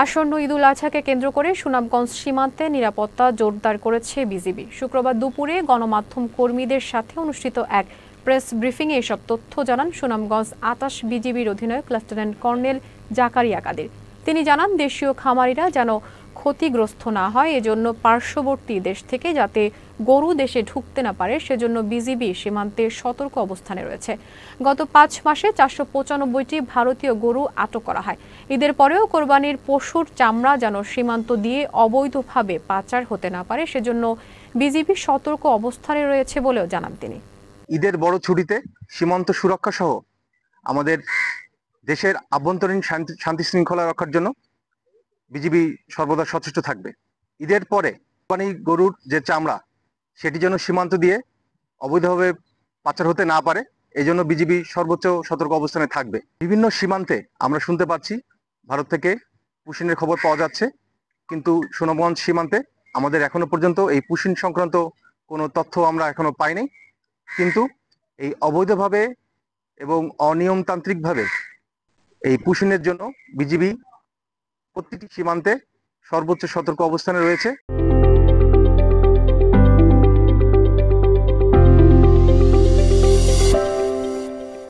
আসন্ন ঈদুল আজহাকে কেন্দ্র করে সুনামগঞ্জ সীমান্তে নিরাপত্তা জোরদার করেছে বিজিবি। শুক্রবার দুপুরে গণমাধ্যম কর্মীদের সাথে অনুষ্ঠিত এক প্রেস ব্রিফিংয়ে এসব তথ্য জানান সুনামগঞ্জ ২৮ বিজিবির অধিনায়ক লেফটেন্যান্ট কর্নেল জাকারিয়া কাদের। তিনি জানান, দেশীয় খামারিরা যেন ক্ষতিগ্রস্ত না হয়, এজন্য পার্শ্ববর্তী দেশ থেকে যাতে গরু দেশে ঢুকতে না পারে সেজন্য বিজিবি সীমান্তে সতর্ক অবস্থানে রয়েছে। গত ৫ মাসে ৪৯৫টি ভারতীয় গরু আটক করা হয়। ঈদের পরেও কোরবানির পশুর চামড়া যেন সীমান্ত দিয়ে অবৈধভাবে পাচার হতে না পারে সেজন্য বিজিবি সতর্ক অবস্থানে রয়েছে বলেও জানান তিনি। ঈদের বড় ছুটিতে সীমান্ত সুরক্ষা সহ আমাদের দেশের আভ্যন্তরীণ শান্তি শৃঙ্খলা রক্ষার জন্য বিজিবি সর্বদা সচেষ্ট থাকবে। ঈদের পরে কোরবানি গরুর যে চামড়া সেটি যেন সীমান্ত দিয়ে অবৈধভাবে পাচার হতে না পারে, এই জন্য বিজিবি সর্বোচ্চ সতর্ক অবস্থানে থাকবে। বিভিন্ন সীমান্তে আমরা শুনতে পাচ্ছি ভারত থেকে পুশিনের খবর পাওয়া যাচ্ছে, কিন্তু সুনামগঞ্জ সীমান্তে আমাদের এখনো পর্যন্ত এই পুশিন সংক্রান্ত কোনো তথ্য আমরা এখনো পাইনি। কিন্তু এই অবৈধভাবে এবং অনিয়মতান্ত্রিকভাবে এই পুশিনের জন্য বিজিবি প্রতিটি সীমান্তে সর্বোচ্চ সতর্ক অবস্থানে রয়েছে।